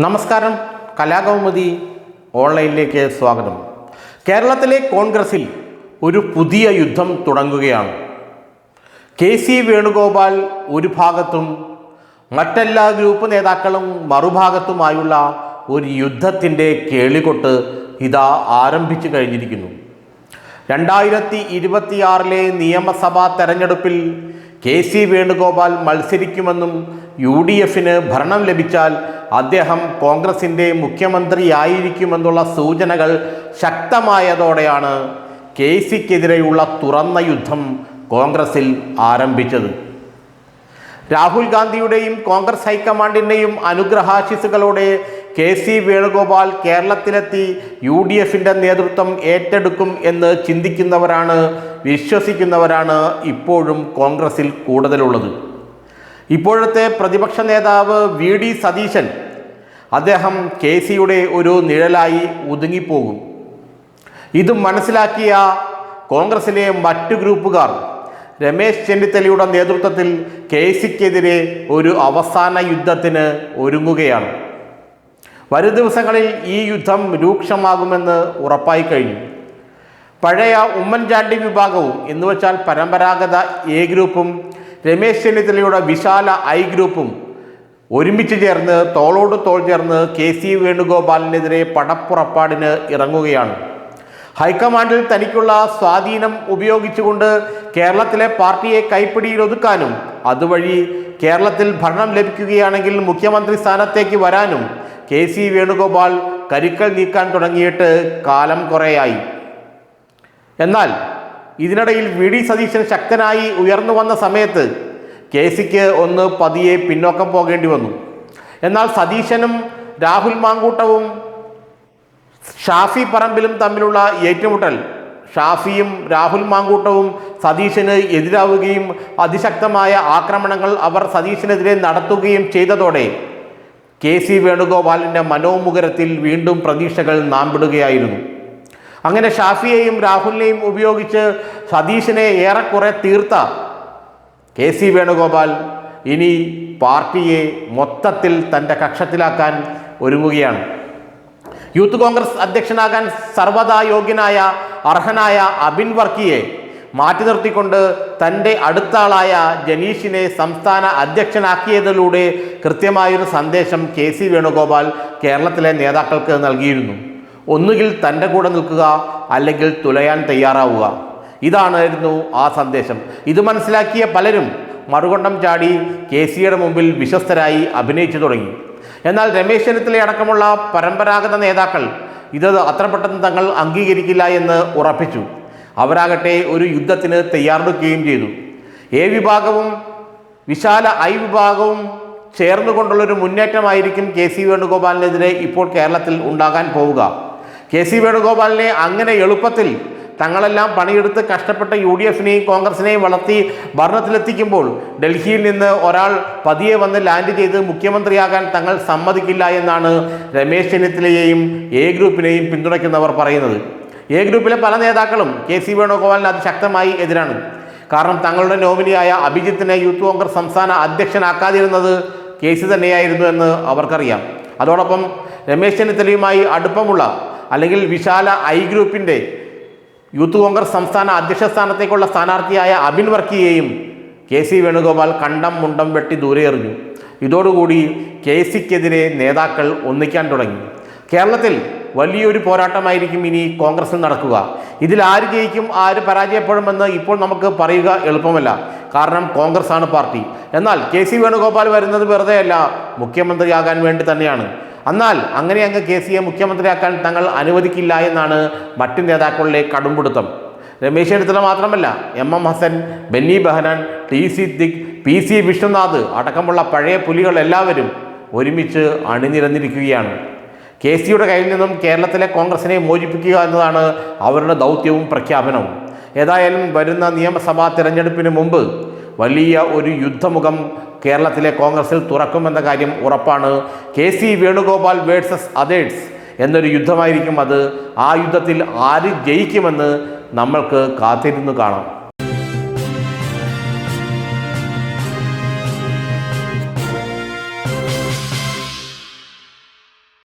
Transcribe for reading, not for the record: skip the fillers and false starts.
നമസ്കാരം, കലാകൗമുദി ഓൺലൈനിലേക്ക് സ്വാഗതം. കേരളത്തിലെ കോൺഗ്രസിൽ ഒരു പുതിയ യുദ്ധം തുടങ്ങുകയാണ്. കെ.സി. വേണുഗോപാൽ ഒരു ഭാഗത്തും മറ്റെല്ലാ ഗ്രൂപ്പ് നേതാക്കളും മറുഭാഗത്തുമായുള്ള ഒരു യുദ്ധത്തിൻ്റെ കേളികൊട്ട് ഇതാ ആരംഭിച്ചു കഴിഞ്ഞിരിക്കുന്നു. 2026 നിയമസഭാ തെരഞ്ഞെടുപ്പിൽ കെ.സി. വേണുഗോപാൽ മത്സരിക്കുമെന്നും UDFന് ഭരണം ലഭിച്ചാൽ അദ്ദേഹം കോൺഗ്രസിൻ്റെ മുഖ്യമന്ത്രിയായിരിക്കുമെന്നുള്ള സൂചനകൾ ശക്തമായതോടെയാണ് കെ.സിക്കെതിരെയുള്ള തുറന്ന യുദ്ധം കോൺഗ്രസിൽ ആരംഭിച്ചത്. രാഹുൽ ഗാന്ധിയുടെയും കോൺഗ്രസ് ഹൈക്കമാൻഡിൻ്റെയും അനുഗ്രഹാശിസുകളോടെ കെ.സി. വേണുഗോപാൽ കേരളത്തിലെത്തി UDFൻ്റെ നേതൃത്വം ഏറ്റെടുക്കും എന്ന് ചിന്തിക്കുന്നവരാണ്, വിശ്വസിക്കുന്നവരാണ് ഇപ്പോഴും കോൺഗ്രസിൽ കൂടുതലുള്ളത്. ഇപ്പോഴത്തെ പ്രതിപക്ഷ നേതാവ് VD സതീശൻ, അദ്ദേഹം കെ.സിയുടെ ഒരു നിഴലായി ഒതുങ്ങിപ്പോകും. ഇത് മനസ്സിലാക്കിയ കോൺഗ്രസിലെ മറ്റു ഗ്രൂപ്പുകാർ രമേശ് ചെന്നിത്തലയുടെ നേതൃത്വത്തിൽ കെ.സിക്കെതിരെ ഒരു അവസാന യുദ്ധത്തിന് ഒരുങ്ങുകയാണ്. വരും ദിവസങ്ങളിൽ ഈ യുദ്ധം രൂക്ഷമാകുമെന്ന് ഉറപ്പായി കഴിഞ്ഞു. പഴയ ഉമ്മൻചാണ്ടി വിഭാഗവും എന്നുവെച്ചാൽ പരമ്പരാഗത എ ഗ്രൂപ്പും രമേശ് ചെന്നിത്തലയുടെ വിശാല ഐ ഗ്രൂപ്പും ഒരുമിച്ച് ചേർന്ന് തോളോട് തോൾ ചേർന്ന് കെ.സി. വേണുഗോപാലിനെതിരെ പടപ്പുറപ്പാടിന് ഇറങ്ങുകയാണ്. ഹൈക്കമാൻഡിൽ തനിക്കുള്ള സ്വാധീനം ഉപയോഗിച്ചുകൊണ്ട് കേരളത്തിലെ പാർട്ടിയെ കൈപ്പിടിയിൽ ഒതുക്കാനും അതുവഴി കേരളത്തിൽ ഭരണം ലഭിക്കുകയാണെങ്കിൽ മുഖ്യമന്ത്രി സ്ഥാനത്തേക്ക് വരാനും കെ.സി. വേണുഗോപാൽ കരുക്കൾ നീക്കാൻ തുടങ്ങിയിട്ട് കാലം കുറേയായി. എന്നാൽ ഇതിനിടയിൽ VD സതീശൻ ശക്തനായി ഉയർന്നു വന്ന സമയത്ത് കെ.സിക്ക് ഒന്ന് പതിയെ പിന്നോക്കം പോകേണ്ടി വന്നു. എന്നാൽ സതീശനും രാഹുൽ മാങ്കൂട്ടവും ഷാഫി പറമ്പിലും തമ്മിലുള്ള ഏറ്റുമുട്ടൽ, ഷാഫിയും രാഹുൽ മാങ്കൂട്ടവും സതീശന് എതിരാവുകയും അതിശക്തമായ ആക്രമണങ്ങൾ അവർ സതീശനെതിരെ നടത്തുകയും ചെയ്തതോടെ കെ.സി. വേണുഗോപാലിൻ്റെ മനോമുഖരത്തിൽ വീണ്ടും പ്രതീക്ഷകൾ നാമ്പിടുകയായിരുന്നു. അങ്ങനെ ഷാഫിയെയും രാഹുലിനെയും ഉപയോഗിച്ച് സതീശനെ ഏറെക്കുറെ തീർത്ത കെ.സി. വേണുഗോപാൽ ഇനി പാർട്ടിയെ മൊത്തത്തിൽ തൻ്റെ കക്ഷത്തിലാക്കാൻ ഒരുങ്ങുകയാണ്. യൂത്ത് കോൺഗ്രസ് അധ്യക്ഷനാകാൻ സർവ്വതാ യോഗ്യനായ അർഹനായ അബിൻ വർക്കിയെ മാറ്റി നിർത്തിക്കൊണ്ട് തൻ്റെ അടുത്താളായ ജനീഷിനെ സംസ്ഥാന അധ്യക്ഷനാക്കിയതിലൂടെ കൃത്യമായൊരു സന്ദേശം കെ.സി. വേണുഗോപാൽ കേരളത്തിലെ നേതാക്കൾക്ക് നൽകിയിരുന്നു. ഒന്നുകിൽ തൻ്റെ കൂടെ നിൽക്കുക, അല്ലെങ്കിൽ തുലയാൻ തയ്യാറാവുക. ഇതായിരുന്നു ആ സന്ദേശം. ഇത് മനസ്സിലാക്കിയ പലരും മറുകൊണ്ടം ചാടി കെ.സിയുടെ മുമ്പിൽ വിശ്വസ്തരായി അഭിനയിച്ചു തുടങ്ങി. എന്നാൽ രമേശ് ചെന്നിത്തല അടക്കമുള്ള പരമ്പരാഗത നേതാക്കൾ ഇത് അത്ര പെട്ടെന്ന് തങ്ങൾ അംഗീകരിക്കില്ല എന്ന് ഉറപ്പിച്ചു. അവരാകട്ടെ ഒരു യുദ്ധത്തിന് തയ്യാറെടുക്കുകയും ചെയ്തു. എ വിഭാഗവും വിശാല ഐ വിഭാഗവും ചേർന്നുകൊണ്ടുള്ളൊരു മുന്നേറ്റമായിരിക്കും കെ.സി. വേണുഗോപാലിനെതിരെ ഇപ്പോൾ കേരളത്തിൽ ഉണ്ടാകാൻ പോവുക. കെ.സി. വേണുഗോപാലിനെ അങ്ങനെ എളുപ്പത്തിൽ തങ്ങളെല്ലാം പണിയെടുത്ത് കഷ്ടപ്പെട്ട UDFനെയും കോൺഗ്രസിനെയും വളർത്തി ഭരണത്തിലെത്തിക്കുമ്പോൾ ഡൽഹിയിൽ നിന്ന് ഒരാൾ പതിയെ വന്ന് ലാൻഡ് ചെയ്ത് മുഖ്യമന്ത്രിയാകാൻ തങ്ങൾ സമ്മതിക്കില്ല എന്നാണ് രമേശ് ചെന്നിത്തലയെയും എ ഗ്രൂപ്പിനെയും പിന്തുണയ്ക്കുന്നവർ പറയുന്നത്. എ ഗ്രൂപ്പിലെ പല നേതാക്കളും കെ.സി. വേണുഗോപാലിന് അതിശക്തമായി എതിരാണ്. കാരണം തങ്ങളുടെ നോമിനിയായ അഭിജിത്തിനെ യൂത്ത് കോൺഗ്രസ് സംസ്ഥാന അധ്യക്ഷനാക്കാതിരുന്നത് കെ.സി. തന്നെയായിരുന്നു എന്ന് അവർക്കറിയാം. അതോടൊപ്പം രമേശ് ചെന്നിത്തലയുമായി അടുപ്പമുള്ള അല്ലെങ്കിൽ വിശാല ഐ ഗ്രൂപ്പിൻ്റെ യൂത്ത് കോൺഗ്രസ് സംസ്ഥാന അധ്യക്ഷ സ്ഥാനത്തേക്കുള്ള സ്ഥാനാർത്ഥിയായ അബിൻ വർക്കിയെയും കെ.സി. വേണുഗോപാൽ കണ്ടം മുണ്ടം വെട്ടി ദൂരെ എറിഞ്ഞു. ഇതോടുകൂടി കെ.സിക്കെതിരെ നേതാക്കൾ ഒന്നിക്കാൻ തുടങ്ങി. കേരളത്തിൽ വലിയൊരു പോരാട്ടമായിരിക്കും ഇനി കോൺഗ്രസിൽ നടക്കുക. ഇതിൽ ആര് ജയിക്കും, ആര് പരാജയപ്പെടുമെന്ന് ഇപ്പോൾ നമുക്ക് പറയുക എളുപ്പമല്ല. കാരണം കോൺഗ്രസ് ആണ് പാർട്ടി. എന്നാൽ കെ.സി. വേണുഗോപാൽ വരുന്നത് വെറുതെയല്ല, മുഖ്യമന്ത്രിയാകാൻ വേണ്ടി തന്നെയാണ്. എന്നാൽ അങ്ങനെ അങ്ങ് കെ.സിയെ മുഖ്യമന്ത്രിയാക്കാൻ തങ്ങൾ അനുവദിക്കില്ല എന്നാണ് മറ്റു നേതാക്കളുടെ കടുംപിടുത്തം. രമേശ് ചെന്നിത്തല മാത്രമല്ല, MM Hassan, Benny Behanan, T Siddique, PC Vishwanath അടക്കമുള്ള പഴയ പുലികൾ എല്ലാവരും ഒരുമിച്ച് അണിനിരന്നിരിക്കുകയാണ്. കെ.സിയുടെ കയ്യിൽ നിന്നും കേരളത്തിലെ കോൺഗ്രസിനെ മോചിപ്പിക്കുക എന്നതാണ് അവരുടെ ദൗത്യവും പ്രഖ്യാപനവും. ഏതായാലും വരുന്ന നിയമസഭാ തിരഞ്ഞെടുപ്പിന് മുമ്പ് വലിയ ഒരു യുദ്ധമുഖം കേരളത്തിലെ കോൺഗ്രസിൽ തുറക്കുമെന്ന കാര്യം ഉറപ്പാണ്. കെ.സി. വേണുഗോപാൽ വേഴ്സസ് അതേഴ്സ് എന്നൊരു യുദ്ധമായിരിക്കും അത്. ആ യുദ്ധത്തിൽ ആര് ജയിക്കുമെന്ന് നമ്മൾക്ക് കാത്തിരുന്നു കാണാം.